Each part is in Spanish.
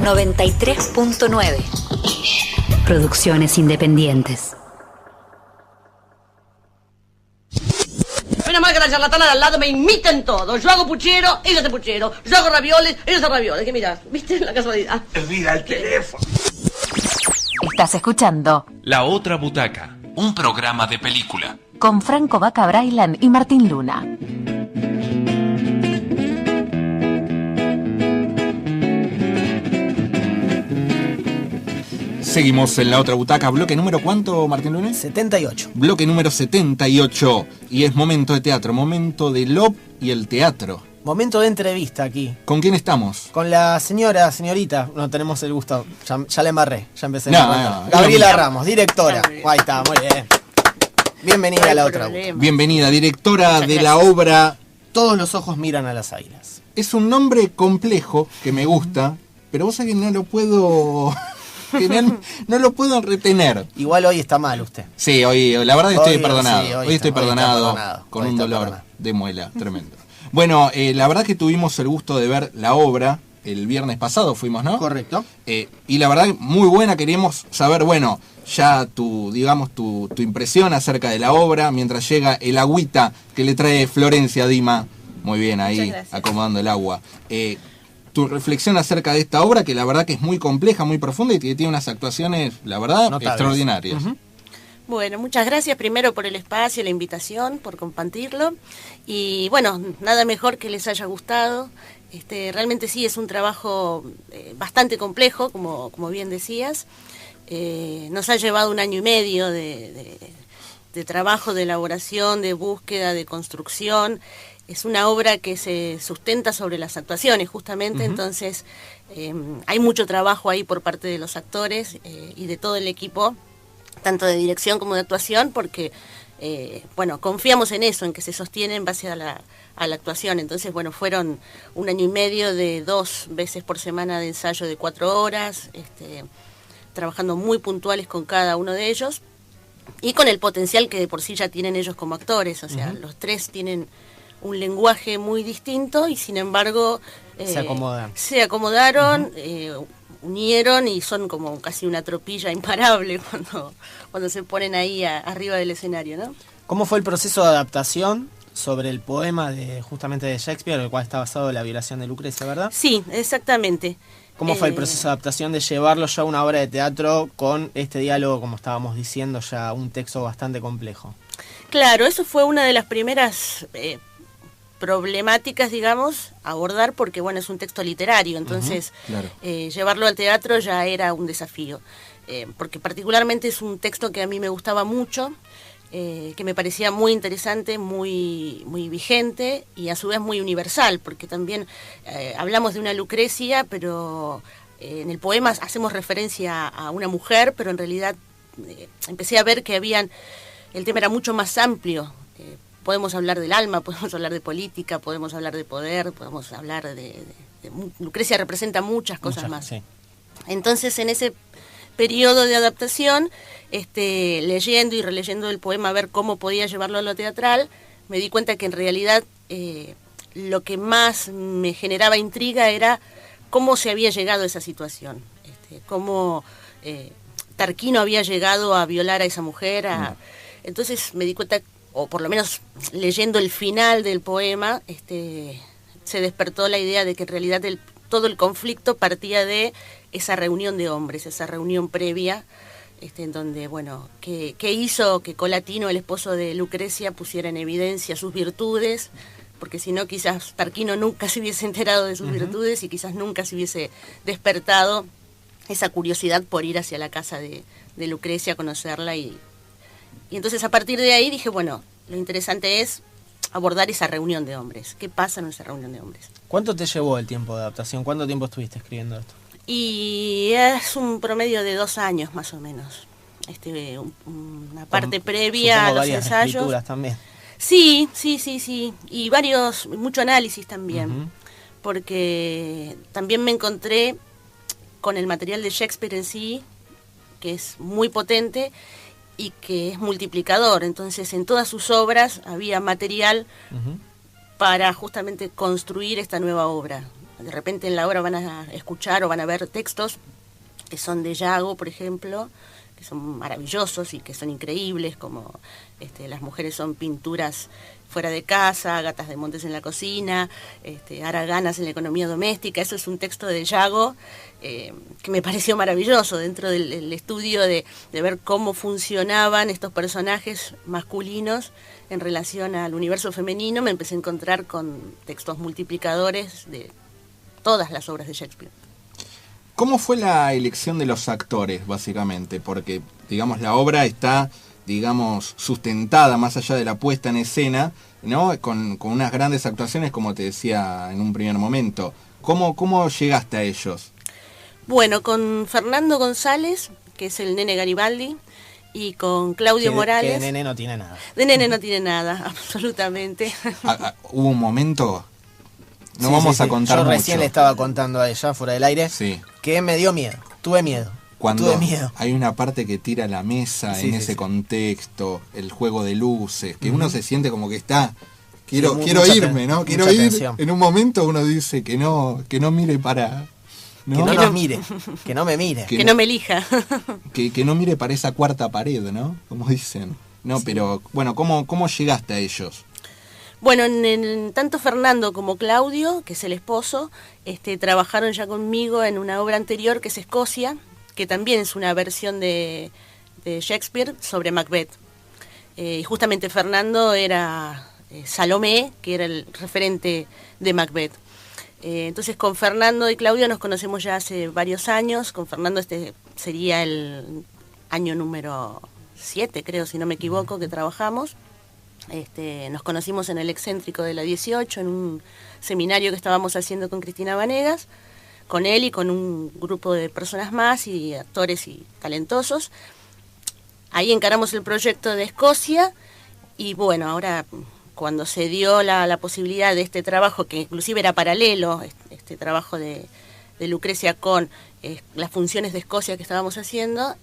93.9. Producciones independientes. Menos mal que la charlatana de al lado me imiten todo. Yo hago puchero, ella hace puchero. Yo hago ravioles, ella hace ravioles. ¿Qué mirás? ¿Viste la casualidad? Mira el teléfono. Estás escuchando La Otra Butaca, un programa de película. con Franco Vaca Brailan y Martín Luna. Seguimos en La Otra Butaca, bloque número ¿cuánto, Martín Luna? 78. Bloque número 78. Y es momento de teatro, momento de Lop y el teatro. Momento de entrevista aquí. ¿Con quién estamos? Con la señorita, no tenemos el gusto, ya la embarré, ya empecé. No, Gabriela Ramos, directora. Ahí está, muy bien. Bienvenida a La Otra Butaca. Bienvenida, directora de la obra. Todos los ojos miran a las águilas. Es un nombre complejo que me gusta, pero vos sabés que no lo puedo... no lo puedo retener. Igual hoy está mal usted. Sí, hoy la verdad que estoy Hoy, perdonado. sí, hoy estoy perdonado con un dolor de muela tremendo. Bueno, la verdad que tuvimos el gusto de ver la obra el viernes pasado, fuimos, ¿no? Correcto. Y la verdad muy buena, queríamos saber, bueno, ya tu impresión acerca de la obra, mientras llega el agüita que le trae Florencia Dima. Muy bien, ahí acomodando el agua. Tu reflexión acerca de esta obra, que la verdad que es muy compleja, muy profunda y que tiene unas actuaciones, la verdad, notables, extraordinarias. Uh-huh. Bueno, muchas gracias primero por el espacio, la invitación, por compartirlo. Y bueno, nada mejor que les haya gustado. Realmente sí, es un trabajo bastante complejo, como bien decías. Nos ha llevado 1 año y medio de trabajo, de elaboración, de búsqueda, de construcción. Es una obra que se sustenta sobre las actuaciones, justamente, uh-huh. Entonces hay mucho trabajo ahí por parte de los actores y de todo el equipo, tanto de dirección como de actuación, porque, confiamos en eso, en que se sostiene en base a la actuación. Entonces, bueno, fueron 1 año y medio de 2 veces por semana de ensayo de 4 horas, trabajando muy puntuales con cada uno de ellos, y con el potencial que de por sí ya tienen ellos como actores, o sea, uh-huh. Los 3 tienen un lenguaje muy distinto y sin embargo se acomodaron, uh-huh. Unieron y son como casi una tropilla imparable cuando se ponen ahí arriba del escenario, ¿no? ¿Cómo fue el proceso de adaptación sobre el poema justamente de Shakespeare, el cual está basado en la violación de Lucrecia, verdad? Sí, exactamente. ¿Cómo fue el proceso de adaptación de llevarlo ya a una obra de teatro con este diálogo, como estábamos diciendo, ya un texto bastante complejo? Claro, eso fue una de las primeras problemáticas, digamos, abordar, porque bueno, es un texto literario, entonces uh-huh, claro. Llevarlo al teatro ya era un desafío, porque particularmente es un texto que a mí me gustaba mucho, que me parecía muy interesante, muy vigente y a su vez muy universal, porque también hablamos de una Lucrecia, pero en el poema hacemos referencia a una mujer, pero en realidad empecé a ver que el tema era mucho más amplio. Podemos hablar del alma, podemos hablar de política, podemos hablar de poder, podemos hablar de Lucrecia representa muchas cosas más. Sí. Entonces, en ese periodo de adaptación, leyendo y releyendo el poema a ver cómo podía llevarlo a lo teatral, me di cuenta que en realidad lo que más me generaba intriga era cómo se había llegado a esa situación, cómo Tarquino había llegado a violar a esa mujer. Entonces me di cuenta, o por lo menos leyendo el final del poema, se despertó la idea de que en realidad todo el conflicto partía de esa reunión de hombres, esa reunión previa, en donde, bueno, que hizo que Colatino, el esposo de Lucrecia, pusiera en evidencia sus virtudes, porque si no quizás Tarquino nunca se hubiese enterado de sus uh-huh. virtudes y quizás nunca se hubiese despertado esa curiosidad por ir hacia la casa de Lucrecia a conocerla y entonces a partir de ahí dije, bueno, lo interesante es abordar esa reunión de hombres. ¿Qué pasa en esa reunión de hombres? ¿Cuánto te llevó el tiempo de adaptación? ¿Cuánto tiempo estuviste escribiendo esto? Y es un promedio de 2 años más o menos. Una parte previa a los ensayos. Escrituras también. Sí. Y mucho análisis también. Uh-huh. Porque también me encontré con el material de Shakespeare en sí, que es muy potente y que es multiplicador. Entonces, en todas sus obras había material uh-huh. para justamente construir esta nueva obra. de repente en la obra van a escuchar o van a ver textos que son de Yago, por ejemplo, que son maravillosos y que son increíbles, como las mujeres son pinturas fuera de casa, gatas de montes en la cocina, haraganas en la economía doméstica. Eso es un texto de Yago que me pareció maravilloso dentro del estudio de ver cómo funcionaban estos personajes masculinos en relación al universo femenino. Me empecé a encontrar con textos multiplicadores de todas las obras de Shakespeare. ¿Cómo fue la elección de los actores, básicamente? Porque, digamos, la obra está, digamos, sustentada más allá de la puesta en escena, ¿no? Con unas grandes actuaciones, como te decía en un primer momento. ¿Cómo llegaste a ellos? Bueno, con Fernando González, que es el nene Garibaldi, y con Claudio Morales. Que de nene no tiene nada. De nene no tiene nada, absolutamente. Hubo un momento... No vamos a contar mucho. Yo recién le estaba contando a ella, fuera del aire, sí, que me dio miedo. Tuve miedo. Hay una parte que tira la mesa en ese contexto, el juego de luces, que uno se siente como que está... Quiero irme, ¿no? Quiero ir. Atención. En un momento uno dice que no mire para... ¿no? Que no nos mire, que no me mire. Que no me elija. que no mire para esa cuarta pared, ¿no? Como dicen. No, sí. Pero, bueno, ¿cómo llegaste a ellos? Bueno, tanto Fernando como Claudio, que es el esposo, trabajaron ya conmigo en una obra anterior que es Escocia, que también es una versión de Shakespeare sobre Macbeth. Y justamente Fernando era Salomé, que era el referente de Macbeth. Entonces con Fernando y Claudio nos conocemos ya hace varios años. Con Fernando sería el año número 7, creo, si no me equivoco, que trabajamos. Nos conocimos en el Excéntrico de la 18, en un seminario que estábamos haciendo con Cristina Vanegas, con él y con un grupo de personas más y actores y talentosos. Ahí encaramos el proyecto de Escocia y bueno, ahora cuando se dio la posibilidad de este trabajo, que inclusive era paralelo, este trabajo de Lucrecia con las funciones de Escocia que estábamos haciendo,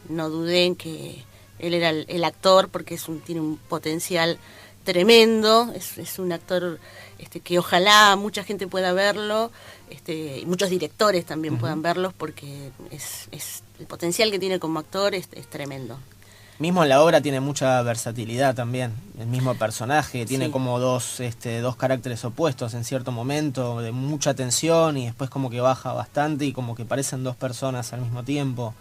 no dudé en que él era el actor, porque tiene un potencial tremendo, es un actor que ojalá mucha gente pueda verlo, y muchos directores también puedan verlos, porque el potencial que tiene como actor es tremendo. Mismo en la obra tiene mucha versatilidad también, el mismo personaje, tiene como dos caracteres opuestos en cierto momento, de mucha tensión y después como que baja bastante y como que parecen dos personas al mismo tiempo.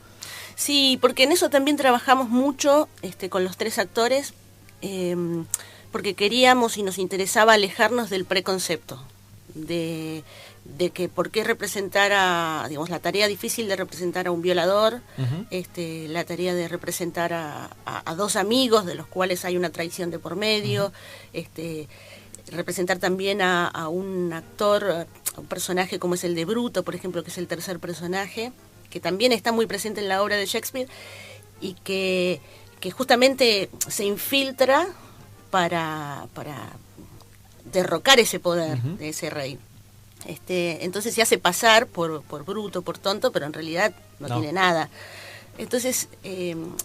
Sí, porque en eso también trabajamos mucho con los tres actores, porque queríamos y nos interesaba alejarnos del preconcepto, de que por qué representar digamos, la tarea difícil de representar a un violador, la tarea de representar a dos amigos de los cuales hay una traición de por medio, representar también a un actor, a un personaje como es el de Bruto, por ejemplo, que es el tercer personaje, que también está muy presente en la obra de Shakespeare y que justamente se infiltra para derrocar ese poder de ese rey. Entonces se hace pasar por bruto, por tonto, pero en realidad no tiene nada. Entonces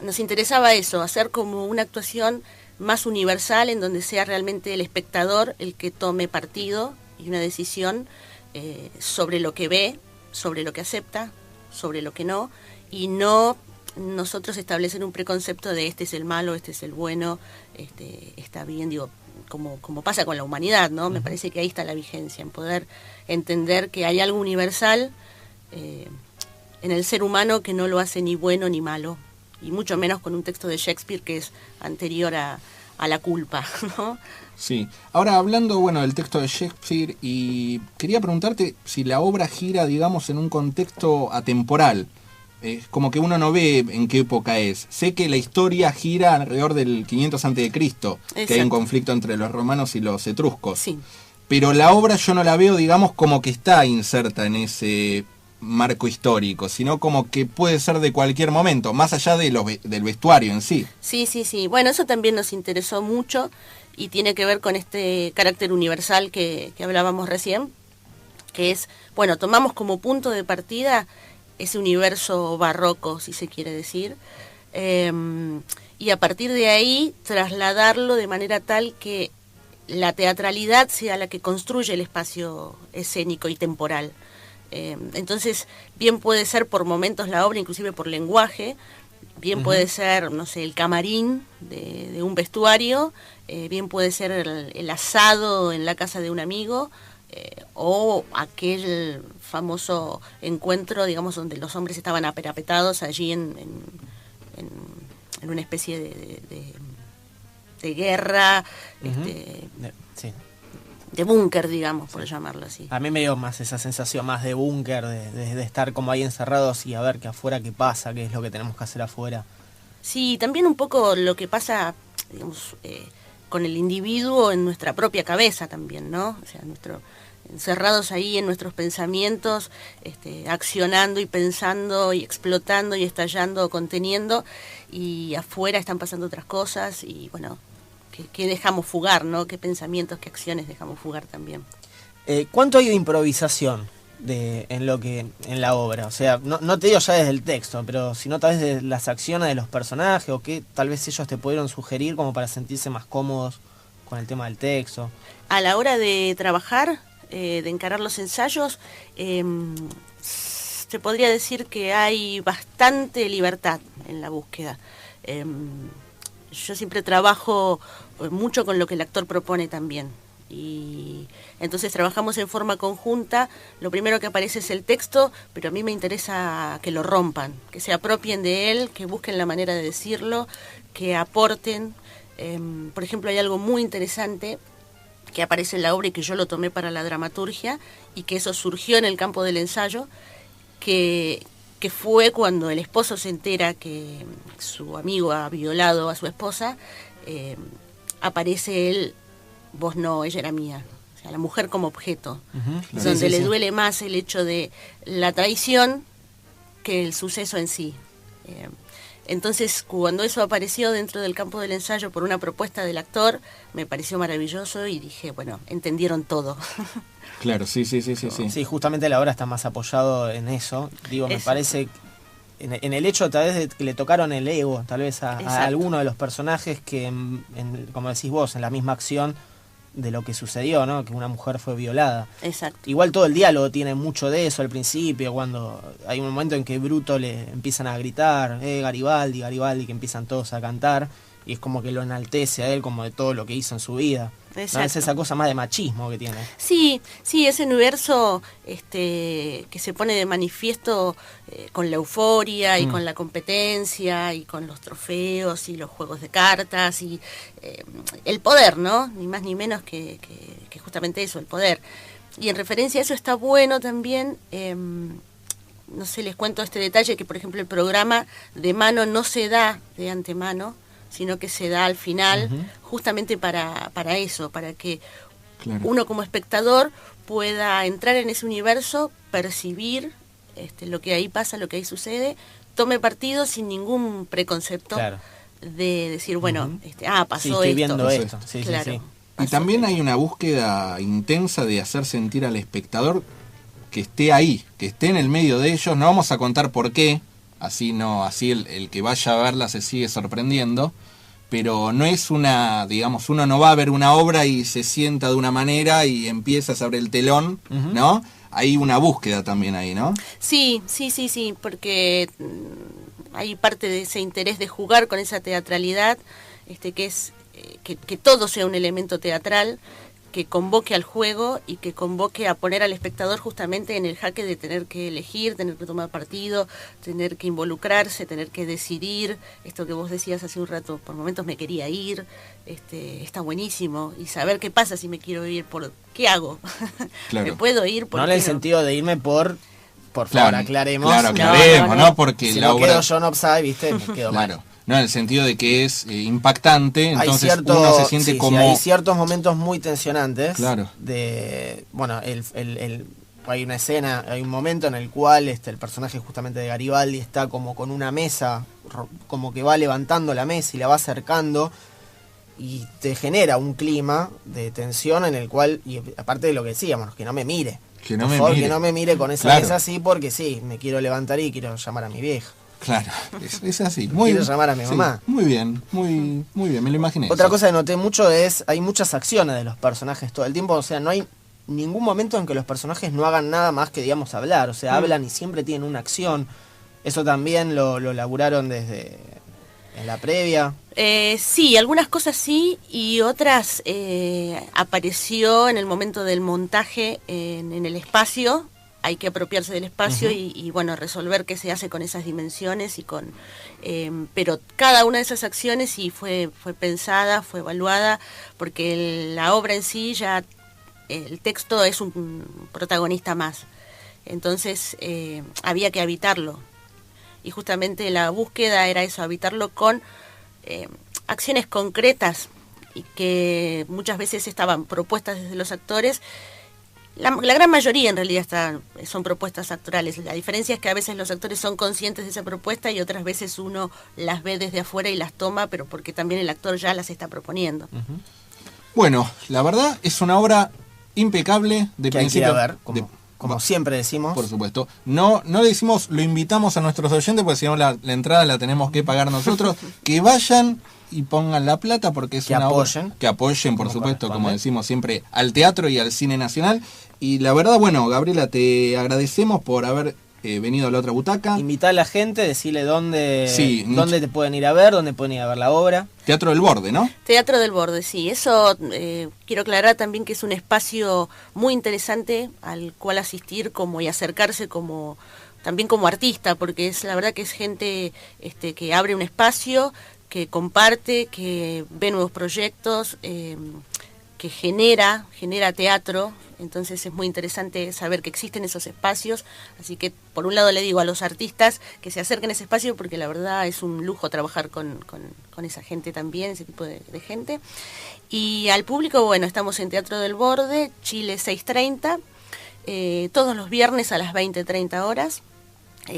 nos interesaba eso, hacer como una actuación más universal en donde sea realmente el espectador el que tome partido y una decisión sobre lo que ve, sobre lo que acepta, sobre lo que no, y no nosotros establecer un preconcepto de este es el malo, este es el bueno, está bien, digo, como pasa con la humanidad, ¿no? Me parece que ahí está la vigencia, en poder entender que hay algo universal en el ser humano que no lo hace ni bueno ni malo, y mucho menos con un texto de Shakespeare que es anterior a la culpa, ¿no? Sí. Ahora, hablando, bueno, del texto de Shakespeare, y quería preguntarte si la obra gira, digamos, en un contexto atemporal. Como que uno no ve en qué época es. Sé que la historia gira alrededor del 500 a.C., que hay un conflicto entre los romanos y los etruscos. Sí. Pero la obra yo no la veo, digamos, como que está inserta en ese marco histórico, sino como que puede ser de cualquier momento, más allá de del vestuario en sí. Sí. Bueno, eso también nos interesó mucho y tiene que ver con este carácter universal que hablábamos recién, que es, bueno, tomamos como punto de partida ese universo barroco, si se quiere decir, y a partir de ahí trasladarlo de manera tal que la teatralidad sea la que construye el espacio escénico y temporal. Entonces, bien puede ser por momentos la obra, inclusive por lenguaje, bien puede ser, no sé, el camarín de un vestuario, bien puede ser el asado en la casa de un amigo, o aquel famoso encuentro, digamos, donde los hombres estaban aparapetados allí en una especie de guerra, sí, de búnker, digamos, por llamarlo así. A mí me dio más esa sensación más de búnker, de estar como ahí encerrados y a ver qué afuera qué pasa, qué es lo que tenemos que hacer afuera. Sí, también un poco lo que pasa, digamos, con el individuo en nuestra propia cabeza también, ¿no? O sea, encerrados ahí en nuestros pensamientos, accionando y pensando y explotando y estallando, conteniendo, y afuera están pasando otras cosas y bueno, ¿qué dejamos fugar, ¿no? ¿Qué pensamientos, qué acciones dejamos fugar también? ¿Cuánto hay de improvisación en la obra? O sea, no te digo ya desde el texto, pero sino tal vez de las acciones de los personajes o qué tal vez ellos te pudieron sugerir como para sentirse más cómodos con el tema del texto. A la hora de trabajar, de encarar los ensayos, se podría decir que hay bastante libertad en la búsqueda. Yo siempre trabajo mucho con lo que el actor propone también. Y entonces trabajamos en forma conjunta. Lo primero que aparece es el texto, pero a mí me interesa que lo rompan, que se apropien de él, que busquen la manera de decirlo, que aporten. Por ejemplo, hay algo muy interesante que aparece en la obra y que yo lo tomé para la dramaturgia y que eso surgió en el campo del ensayo, que fue cuando el esposo se entera que su amigo ha violado a su esposa, aparece él, vos no, ella era mía. O sea, la mujer como objeto, donde le duele más el hecho de la traición que el suceso en sí. Entonces, cuando eso apareció dentro del campo del ensayo por una propuesta del actor, me pareció maravilloso y dije, bueno, entendieron todo. Claro, sí. Sí, justamente la obra está más apoyado en eso. Digo, me parece en el hecho tal vez de que le tocaron el ego, tal vez a alguno de los personajes que, como decís vos, en la misma acción de lo que sucedió, ¿no? Que una mujer fue violada. Exacto. Igual todo el diálogo tiene mucho de eso al principio, cuando hay un momento en que Bruto le empiezan a gritar, Garibaldi, Garibaldi, que empiezan todos a cantar, y es como que lo enaltece a él como de todo lo que hizo en su vida. ¿No? Es esa cosa más de machismo que tiene. Sí, ese universo que se pone de manifiesto con la euforia y con la competencia y con los trofeos y los juegos de cartas y el poder, ¿no? Ni más ni menos que justamente eso, el poder. Y en referencia a eso está bueno también, no sé, les cuento este detalle que por ejemplo el programa de mano no se da de antemano, sino que se da al final, justamente para eso, para que uno como espectador pueda entrar en ese universo, percibir lo que ahí pasa, lo que ahí sucede, tome partido sin ningún preconcepto de decir, bueno, pasó estoy esto. Viendo esto. Sí, claro, sí. Y también hay una búsqueda intensa de hacer sentir al espectador que esté ahí, que esté en el medio de ellos. No vamos a contar por qué, así el que vaya a verla se sigue sorprendiendo, pero no es una, digamos, uno no va a ver una obra y se sienta de una manera y empieza a abrir el telón, ¿no? Hay una búsqueda también ahí, ¿no? Sí, porque hay parte de ese interés de jugar con esa teatralidad, que es que todo sea un elemento teatral, que convoque al juego y que convoque a poner al espectador justamente en el jaque de tener que elegir, tener que tomar partido, tener que involucrarse, tener que decidir. Esto que vos decías hace un rato, por momentos me quería ir, está buenísimo. Y saber qué pasa si me quiero ir, ¿qué hago? Claro. ¿Me puedo ir? No en el sentido de irme por favor, aclaremos. Claro, aclaremos, ¿no? Porque si la no obra... quedo yo no offside, ¿viste? Me quedo mal. No, en el sentido de que es impactante, entonces uno se siente como... hay ciertos momentos muy tensionantes. Claro. Bueno, hay una escena, hay un momento en el cual el personaje justamente de Garibaldi está como con una mesa, como que va levantando la mesa y la va acercando, y te genera un clima de tensión en el cual, y aparte de lo que decíamos, que no me mire. Que no me mire. Que no me mire con esa mesa así, porque sí, me quiero levantar y quiero llamar a mi vieja. Claro, es así. Quiero llamar a mi mamá. Muy bien, muy bien, me lo imaginé. Otra cosa que noté mucho es, hay muchas acciones de los personajes todo el tiempo, o sea, no hay ningún momento en que los personajes no hagan nada más que, digamos, hablar, o sea, hablan y siempre tienen una acción. Eso también lo laburaron desde en la previa. Sí, algunas cosas sí, y otras apareció en el momento del montaje en el espacio. Hay que apropiarse del espacio y bueno, resolver qué se hace con esas dimensiones y con pero cada una de esas acciones sí fue pensada, fue evaluada, porque la obra en sí ya, el texto es un protagonista más. Entonces había que habitarlo. Y justamente la búsqueda era eso, habitarlo con acciones concretas y que muchas veces estaban propuestas desde los actores. La gran mayoría en realidad son propuestas actorales. La diferencia es que a veces los actores son conscientes de esa propuesta y otras veces uno las ve desde afuera y las toma, pero porque también el actor ya las está proponiendo. Bueno, la verdad es una obra impecable de que principio. Hay que ir a ver, como siempre decimos. Por supuesto. No le decimos, lo invitamos a nuestros oyentes, porque si no la entrada la tenemos que pagar nosotros. Que vayan y pongan la plata, porque es una obra que apoyen, por supuesto, como decimos siempre, al teatro y al cine nacional. Y la verdad, bueno, Gabriela, te agradecemos por haber venido a La Otra Butaca. Invitar a la gente, decirle dónde te pueden ir a ver, dónde pueden ir a ver la obra. Teatro del Borde, ¿no? Teatro del Borde, sí. Eso quiero aclarar también que es un espacio muy interesante al cual asistir y acercarse también como artista, porque la verdad que es gente que abre un espacio, que comparte, que ve nuevos proyectos, que genera teatro. Entonces es muy interesante saber que existen esos espacios, así que por un lado le digo a los artistas que se acerquen a ese espacio, porque la verdad es un lujo trabajar con esa gente también, ese tipo de gente. Y al público, bueno, estamos en Teatro del Borde, Chile 630, todos los viernes a las 20:30 horas.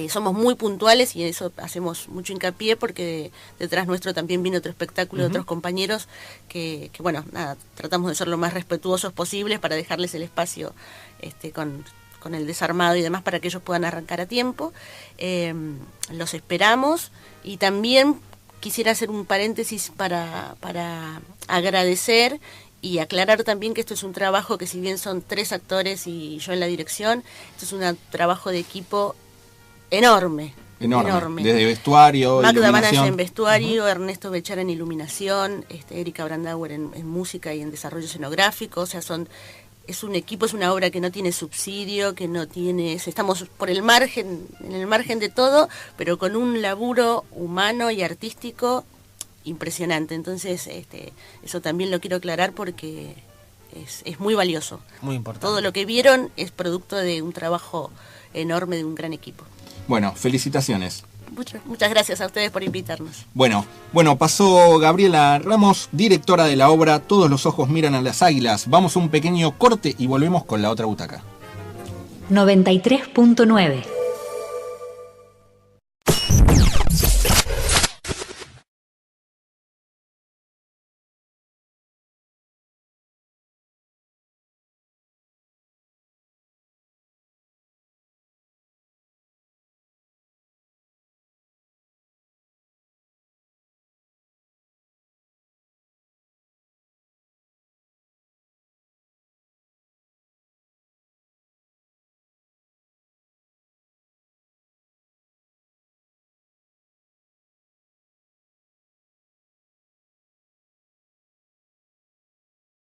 Somos muy puntuales y en eso hacemos mucho hincapié, porque detrás nuestro también viene otro espectáculo de otros compañeros que bueno, nada, tratamos de ser lo más respetuosos posibles para dejarles el espacio con el desarmado y demás para que ellos puedan arrancar a tiempo. Los esperamos, y también quisiera hacer un paréntesis para agradecer y aclarar también que esto es un trabajo que, si bien son 3 actores y yo en la dirección, esto es un trabajo de equipo enorme. Desde vestuario, Magda Banaya en vestuario, Ernesto Bechara en iluminación, Erika Brandauer en música y en desarrollo escenográfico. O sea, es un equipo, es una obra que no tiene subsidio, que no tiene, estamos en el margen de todo, pero con un laburo humano y artístico impresionante. Entonces, eso también lo quiero aclarar, porque es muy valioso. Muy importante. Todo lo que vieron es producto de un trabajo enorme de un gran equipo. Bueno, felicitaciones. Muchas gracias a ustedes por invitarnos. Bueno, pasó Gabriela Ramos, directora de la obra Todos los ojos miran a las águilas. Vamos a un pequeño corte y volvemos con La Otra Butaca. 93.9